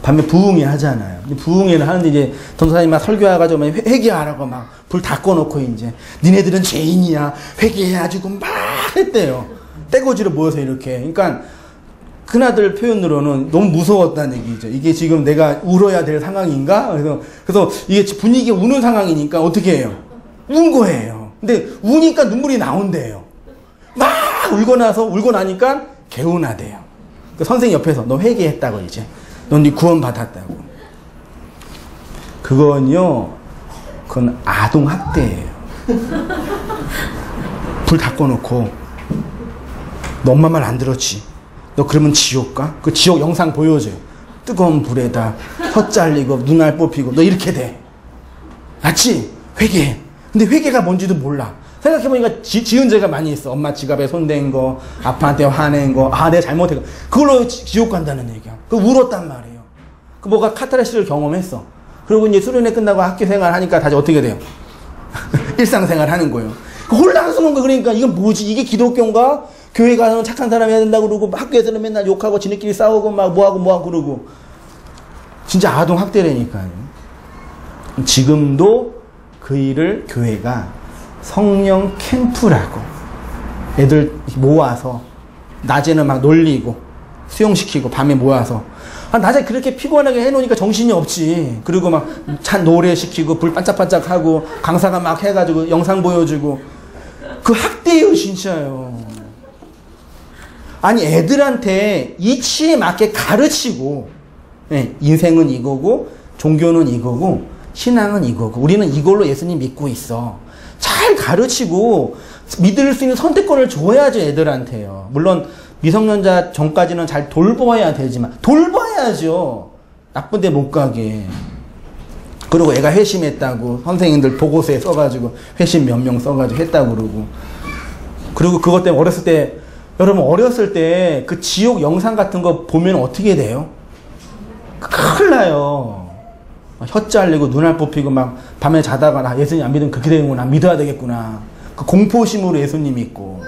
밤에 부흥회 하잖아요. 부흥회를 하는데 이제 전도사님 막 설교해가지고 회개하라고 막 불 다 꺼놓고 이제 니네들은 죄인이야 회개해가지고 막 했대요. 떼거지로 모여서 이렇게. 그러니까 큰아들 표현으로는 너무 무서웠다는 얘기죠. 이게 지금 내가 울어야 될 상황인가? 그래서 이게 분위기가 우는 상황이니까 어떻게 해요? 운 거예요. 근데 우니까 눈물이 나온대요. 막 울고 나니까 개운하대요. 그 선생님 옆에서 너 회개했다고 이제. 넌 네 구원 받았다고. 그건 아동학대예요. 불 다 꺼놓고 너 엄마 말 안 들었지? 너 그러면 지옥 가? 그 지옥 영상 보여줘요. 뜨거운 불에다 혀 잘리고 눈알 뽑히고 너 이렇게 돼. 맞지? 회개. 근데 회개가 뭔지도 몰라. 생각해보니까 지은 죄가 많이 있어. 엄마 지갑에 손댄 거, 아빠한테 화낸 거, 내가 잘못했고. 그걸로 지옥 간다는 얘기야. 그 울었단 말이에요. 그 뭐가 카타르시스를 경험했어. 그리고 이제 수련회 끝나고 학교 생활 하니까 다시 어떻게 돼요? 일상생활 하는 거예요. 혼란스러운 거. 그러니까 이건 뭐지? 이게 기독교인가? 교회 가서는 착한 사람 해야 된다고 그러고 학교에서는 맨날 욕하고 지네끼리 싸우고 막 뭐하고 그러고. 진짜 아동 학대라니까요. 지금도 그 일을 교회가 성령 캠프라고 애들 모아서 낮에는 막 놀리고 수영시키고 밤에 모아서 낮에 그렇게 피곤하게 해놓으니까 정신이 없지. 그리고 막 찬 노래 시키고 불 반짝반짝하고 강사가 막 해가지고 영상 보여주고 그 학대예요 진짜요. 아니 애들한테 이치에 맞게 가르치고 인생은 이거고 종교는 이거고 신앙은 이거고 우리는 이걸로 예수님 믿고 있어. 잘 가르치고 믿을 수 있는 선택권을 줘야죠 애들한테요. 물론 미성년자 전까지는 잘 돌봐야 되지만 돌봐야죠. 나쁜 데 못 가게. 그리고 애가 회심했다고 선생님들 보고서에 써가지고 회심 몇 명 써가지고 했다고 그러고. 그리고 그것 때문에 어렸을 때 여러분 어렸을 때 그 지옥 영상 같은 거 보면 어떻게 돼요? 큰일 나요. 혀 잘리고 눈알 뽑히고 막 밤에 자다가 예수님 안 믿으면 그렇게 되는구나. 믿어야 되겠구나. 그 공포심으로 예수님 믿고.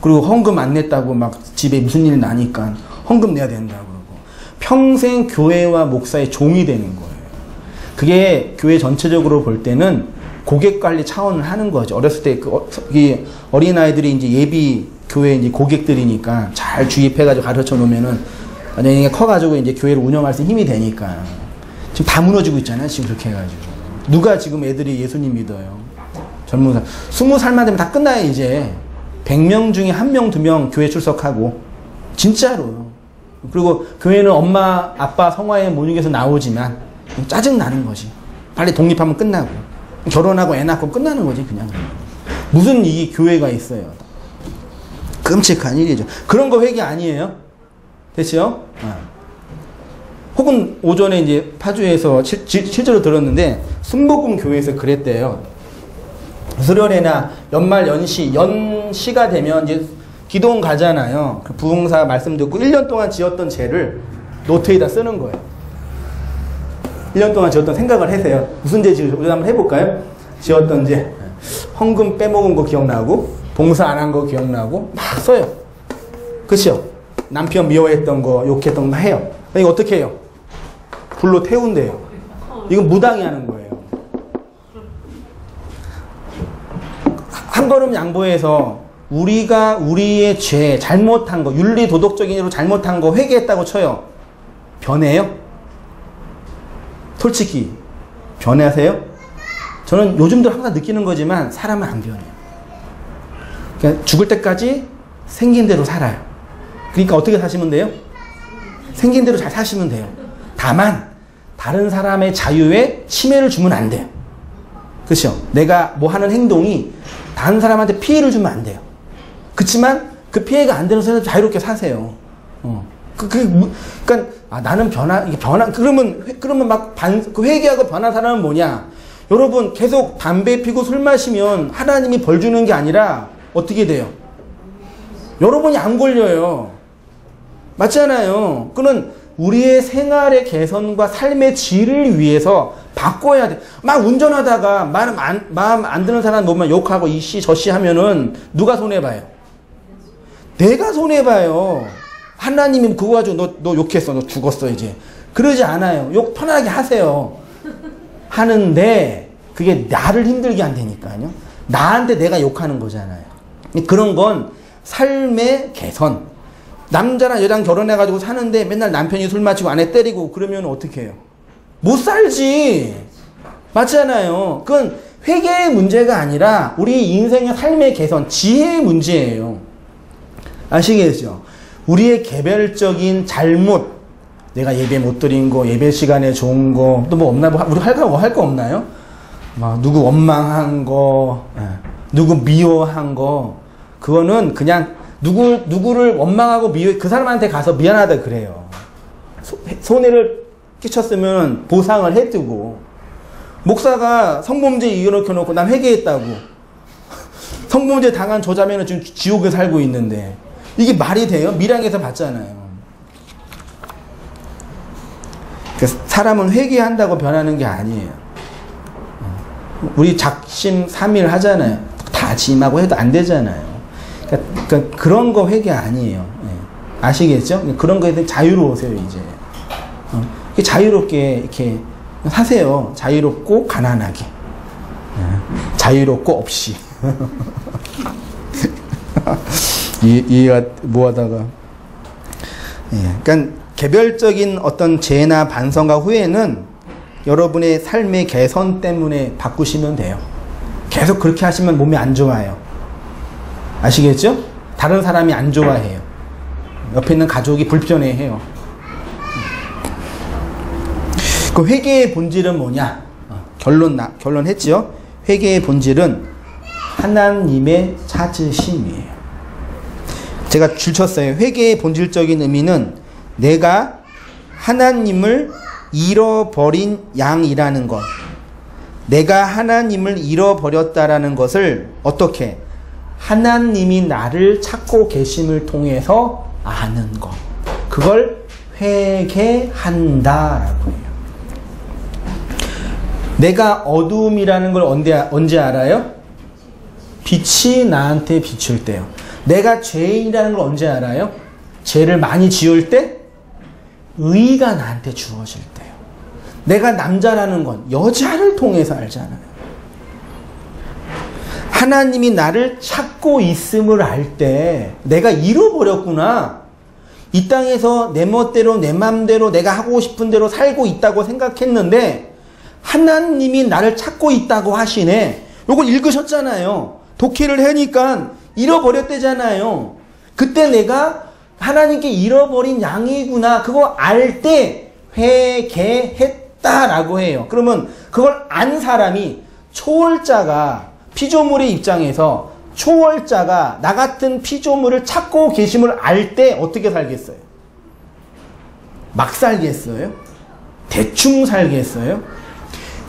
그리고 헌금 안 냈다고 막 집에 무슨 일 나니까 헌금 내야 된다고 그러고. 평생 교회와 목사의 종이 되는 거예요. 그게 교회 전체적으로 볼 때는 고객 관리 차원을 하는 거죠. 어렸을 때 그 어린아이들이 이제 예비 교회 이제 고객들이니까 잘 주입해가지고 가르쳐 놓으면은 나중에 커가지고 이제 교회를 운영할 수 있는 힘이 되니까. 지금 다 무너지고 있잖아요. 지금 그렇게 해가지고. 누가 지금 애들이 예수님 믿어요? 젊은 사람. 20살만 되면 다 끝나요, 이제. 100명 중에 1명, 2명 교회 출석하고. 진짜로요. 그리고 교회는 엄마, 아빠 성화에 모닝에서 나오지만 짜증나는 거지. 빨리 독립하면 끝나고. 결혼하고 애 낳고 끝나는 거지, 그냥. 무슨 이 교회가 있어요. 끔찍한 일이죠. 그런 거 회개 아니에요? 됐죠? 혹은 오전에 이제 파주에서 실제로 들었는데 순복음 교회에서 그랬대요. 수련회나 연말 연시가 되면 이제 기도원 가잖아요. 그 부흥사 말씀 듣고 1년 동안 지었던 죄를 노트에다 쓰는 거예요. 1년 동안 지었던 생각을 하세요. 무슨 죄 지으셨고 우리 한번 해볼까요? 지었던 죄. 헌금 빼먹은 거 기억나고 봉사 안 한 거 기억나고 막 써요. 그렇죠? 남편 미워했던 거 욕했던 거 해요. 이거 어떻게 해요? 불로 태운대요. 이건 무당이 하는 거예요. 한 걸음 양보해서 우리가 우리의 죄, 잘못한 거, 윤리 도덕적인 일로 잘못한 거 회개했다고 쳐요. 변해요? 솔직히 변하세요? 저는 요즘도 항상 느끼는 거지만 사람은 안 변해요. 그러니까 죽을 때까지 생긴 대로 살아요. 그러니까 어떻게 사시면 돼요? 생긴 대로 잘 사시면 돼요. 다만 다른 사람의 자유에 침해를 주면 안 돼요. 그렇죠? 내가 뭐 하는 행동이 다른 사람한테 피해를 주면 안 돼요. 그렇지만 그 피해가 안 되는 선에서 자유롭게 사세요. 그러니까 나는 그러면 막 그 회개하고 변한 사람은 뭐냐? 여러분 계속 담배 피고 술 마시면 하나님이 벌 주는 게 아니라 어떻게 돼요? 여러분이 안 걸려요. 맞잖아요. 그는 우리의 생활의 개선과 삶의 질을 위해서 바꿔야 돼. 막 운전하다가 마음 안 드는 사람 보면 욕하고 이씨 저씨 하면은 누가 손해봐요? 내가 손해봐요. 하나님이 그거 가지고 너 욕했어. 너 죽었어 이제. 그러지 않아요. 욕 편하게 하세요. 하는데 그게 나를 힘들게 한다니까요. 나한테 내가 욕하는 거잖아요. 그런 건 삶의 개선. 남자랑 여자랑 결혼해가지고 사는데 맨날 남편이 술 마시고 아내 때리고 그러면 어떻게 해요? 못 살지. 맞잖아요. 그건 회개의 문제가 아니라 우리 인생의 삶의 개선, 지혜의 문제예요. 아시겠죠? 우리의 개별적인 잘못, 내가 예배 못 드린 거, 예배 시간에 좋은 거, 또 뭐 없나? 우리 할 거 없나요? 막 누구 원망한 거, 누구 미워한 거, 그거는 그냥 누구를 원망하고 그 사람한테 가서 미안하다 그래요. 손해를 끼쳤으면 보상을 해두고, 목사가 성범죄 이겨놓고 난 회개했다고, 성범죄 당한 저 자매는 지금 지옥에 살고 있는데, 이게 말이 돼요? 밀양에서 봤잖아요. 그러니까 사람은 회개한다고 변하는 게 아니에요. 우리 작심 삼일 하잖아요. 다짐하고 해도 안 되잖아요. 그러니까 그런 거 회개 아니에요. 아시겠죠? 그런 거에 대해 자유로우세요, 이제. 자유롭게 이렇게 사세요. 자유롭고 가난하게. 자유롭고 없이. 이가 뭐하다가. 그러니까 개별적인 어떤 죄나 반성과 후회는 여러분의 삶의 개선 때문에 바꾸시면 돼요. 계속 그렇게 하시면 몸이 안 좋아요. 아시겠죠? 다른 사람이 안 좋아해요. 옆에 있는 가족이 불편해해요. 그 회개의 본질은 뭐냐? 결론했지요? 회개의 본질은 하나님의 찾으심이에요. 제가 줄쳤어요. 회개의 본질적인 의미는 내가 하나님을 잃어버린 양이라는 것. 내가 하나님을 잃어버렸다라는 것을 어떻게? 하나님이 나를 찾고 계심을 통해서 아는 것. 그걸 회개한다라고 해요. 내가 어두움이라는 걸 언제 알아요? 빛이 나한테 비출 때요. 내가 죄인이라는 걸 언제 알아요? 죄를 많이 지을 때? 의가 나한테 주어질 때요. 내가 남자라는 건 여자를 통해서 알잖아요. 하나님이 나를 찾고 있음을 알 때 내가 잃어버렸구나. 이 땅에서 내 멋대로 내 맘대로 내가 하고 싶은 대로 살고 있다고 생각했는데 하나님이 나를 찾고 있다고 하시네. 요걸 읽으셨잖아요. 독해를 하니까 잃어버렸대잖아요. 그때 내가 하나님께 잃어버린 양이구나. 그거 알 때 회개했다라고 해요. 그러면 그걸 안 사람이 초월자가 피조물의 입장에서 초월자가 나 같은 피조물을 찾고 계심을 알 때 어떻게 살겠어요? 막 살겠어요? 대충 살겠어요?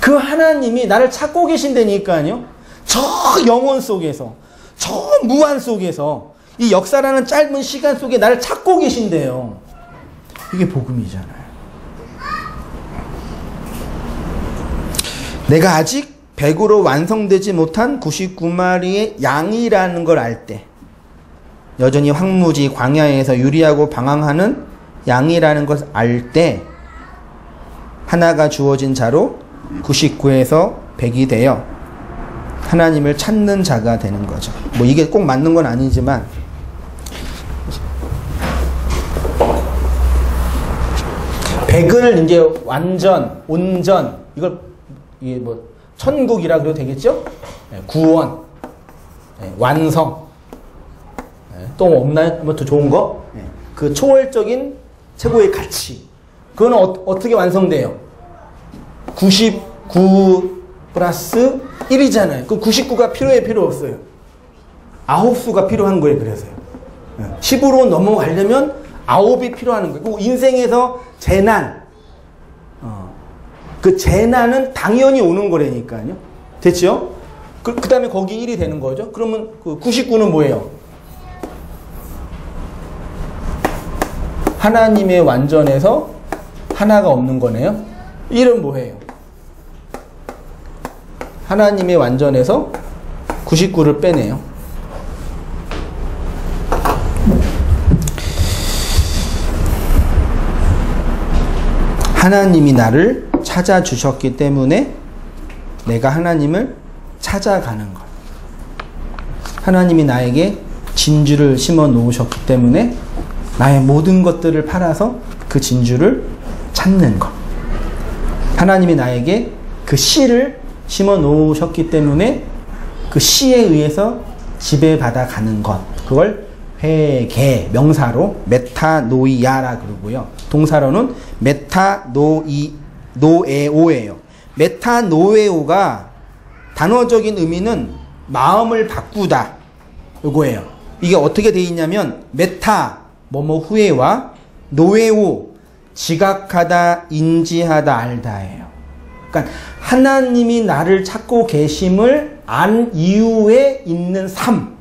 그 하나님이 나를 찾고 계신다니까요. 저 영혼 속에서, 저 무한 속에서, 이 역사라는 짧은 시간 속에 나를 찾고 계신대요. 이게 복음이잖아요. 내가 아직 100으로 완성되지 못한 99마리의 양이라는 걸 알 때, 여전히 황무지 광야에서 유리하고 방황하는 양이라는 것을 알 때 하나가 주어진 자로 99에서 100이 되어 하나님을 찾는 자가 되는 거죠. 뭐 이게 꼭 맞는 건 아니지만 100을 이제 완전, 온전, 이게 뭐 천국이라 그래도 되겠죠? 구원, 완성, 또 없나요? 뭐 더 좋은 거? 그 초월적인 최고의 가치. 그건 어떻게 완성돼요? 99 플러스 1이잖아요. 그 99가 필요해, 필요 없어요? 9수가 필요한 거예요, 그래서요. 10으로 넘어가려면 9이 필요한 거예요. 그 인생에서 재난, 그 재난은 당연히 오는 거라니까요. 됐죠? 그 다음에 거기 1이 되는 거죠. 그러면 그 99는 뭐예요? 하나님의 완전에서 하나가 없는 거네요. 1은 뭐예요? 하나님의 완전에서 99를 빼네요. 하나님이 나를 찾아주셨기 때문에 내가 하나님을 찾아가는 것. 하나님이 나에게 진주를 심어 놓으셨기 때문에 나의 모든 것들을 팔아서 그 진주를 찾는 것. 하나님이 나에게 그 씨를 심어 놓으셨기 때문에 그 씨에 의해서 지배받아 가는 것. 그걸 회개, 명사로 메타노이아라 그러고요. 동사로는 메타노에오예요. 메타노에오가 단어적인 의미는 마음을 바꾸다. 요거예요. 이게 어떻게 돼 있냐면 메타 뭐뭐 후에와 노에오 지각하다 인지하다 알다예요. 그러니까 하나님이 나를 찾고 계심을 안 이후에 있는 삶,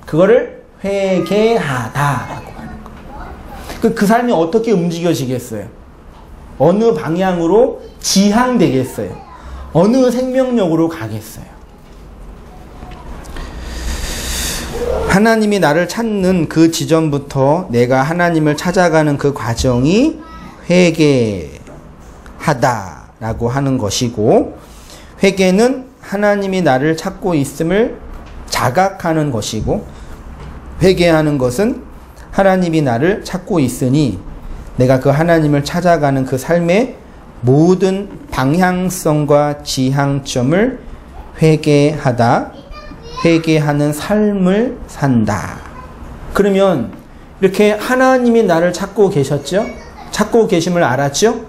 그거를 회개하다라고 하는 거예요. 그 삶이 어떻게 움직여지겠어요? 어느 방향으로 지향되겠어요? 어느 생명력으로 가겠어요? 하나님이 나를 찾는 그 지점부터 내가 하나님을 찾아가는 그 과정이 회개하다라고 하는 것이고, 회개는 하나님이 나를 찾고 있음을 자각하는 것이고, 회개하는 것은 하나님이 나를 찾고 있으니 내가 그 하나님을 찾아가는 그 삶의 모든 방향성과 지향점을 회개하는 삶을 산다. 그러면 이렇게 하나님이 나를 찾고 계셨죠? 찾고 계심을 알았죠?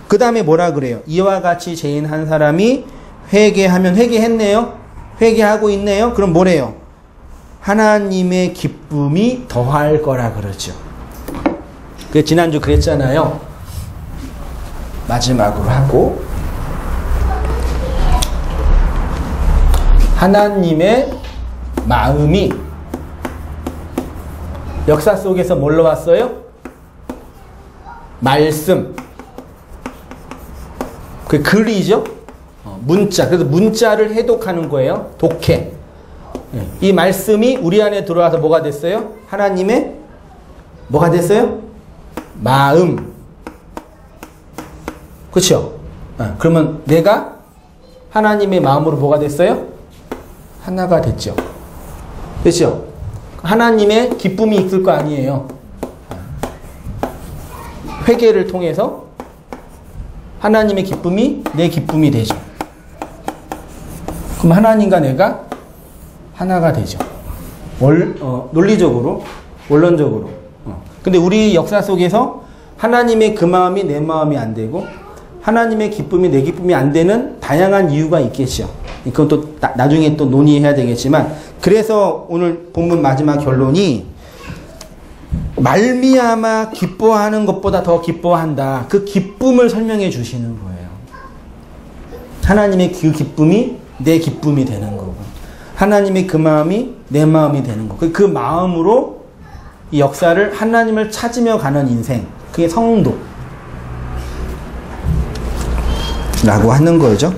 그 다음에 뭐라 그래요? 이와 같이 죄인 한 사람이 회개하면, 회개했네요? 회개하고 있네요? 그럼 뭐래요? 하나님의 기쁨이 더할 거라 그러죠. 지난주 그랬잖아요. 마지막으로 하고, 하나님의 마음이 역사 속에서 뭘로 왔어요? 말씀. 그 글이죠? 문자. 그래서 문자를 해독하는 거예요. 독해. 이 말씀이 우리 안에 들어와서 뭐가 됐어요? 하나님의 뭐가 됐어요? 마음. 그렇죠? 그러면 내가 하나님의 마음으로 뭐가 됐어요? 하나가 됐죠. 그렇죠? 하나님의 기쁨이 있을 거 아니에요. 회개를 통해서 하나님의 기쁨이 내 기쁨이 되죠. 그럼 하나님과 내가 하나가 되죠. 논리적으로, 원론적으로. 근데 우리 역사 속에서 하나님의 그 마음이 내 마음이 안 되고 하나님의 기쁨이 내 기쁨이 안 되는 다양한 이유가 있겠죠. 그건 또 나중에 또 논의해야 되겠지만, 그래서 오늘 본문 마지막 결론이 말미암아 기뻐하는 것보다 더 기뻐한다. 그 기쁨을 설명해 주시는 거예요. 하나님의 그 기쁨이 내 기쁨이 되는 거고, 하나님의 그 마음이 내 마음이 되는 거고, 그 마음으로 이 역사를 하나님을 찾으며 가는 인생, 그게 성도 라고 하는 거죠.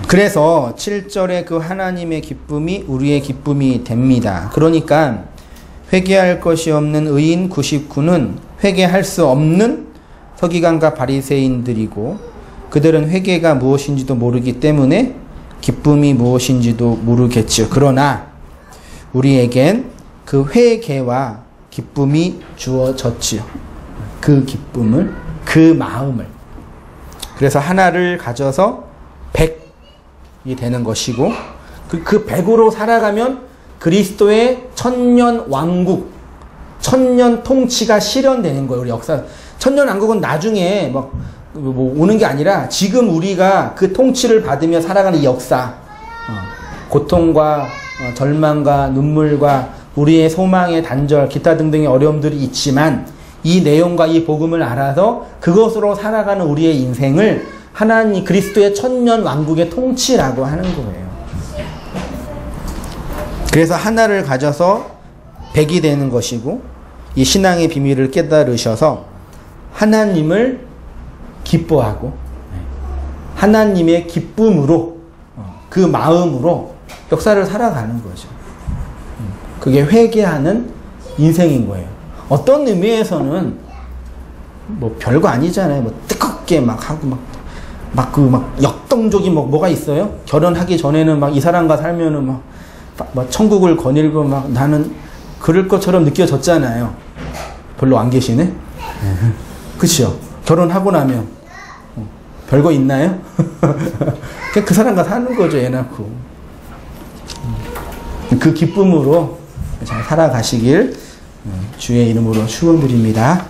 그래서 7절에 그 하나님의 기쁨이 우리의 기쁨이 됩니다. 그러니까 회개할 것이 없는 의인 99는 회개할 수 없는 서기관과 바리새인들이고, 그들은 회개가 무엇인지도 모르기 때문에 기쁨이 무엇인지도 모르겠죠. 그러나 우리에겐 그 회개와 기쁨이 주어졌지요. 그 기쁨을, 그 마음을. 그래서 하나를 가져서 100이 되는 것이고, 그 100으로 살아가면 그리스도의 천년 왕국, 천년 통치가 실현되는 거예요. 우리 역사. 천년 왕국은 나중에 뭐 오는 게 아니라 지금 우리가 그 통치를 받으며 살아가는 이 역사, 고통과 절망과 눈물과 우리의 소망의 단절, 기타 등등의 어려움들이 있지만 이 내용과 이 복음을 알아서 그것으로 살아가는 우리의 인생을 하나님 그리스도의 천년 왕국의 통치라고 하는 거예요. 그래서 하나를 가져서 100이 되는 것이고, 이 신앙의 비밀을 깨달으셔서 하나님을 기뻐하고 하나님의 기쁨으로, 그 마음으로 역사를 살아가는 거죠. 그게 회개하는 인생인 거예요. 어떤 의미에서는 뭐 별거 아니잖아요. 뭐 뜨겁게 막 하고 막 역동적인 뭐가 있어요? 결혼하기 전에는 막 이 사람과 살면은 막 천국을 거닐고 막 나는 그럴 것처럼 느껴졌잖아요. 별로 안 계시네? 그쵸? 결혼하고 나면 별거 있나요? 그냥 그 사람과 사는 거죠, 애 낳고. 그 기쁨으로 잘 살아가시길 주의 이름으로 축원드립니다.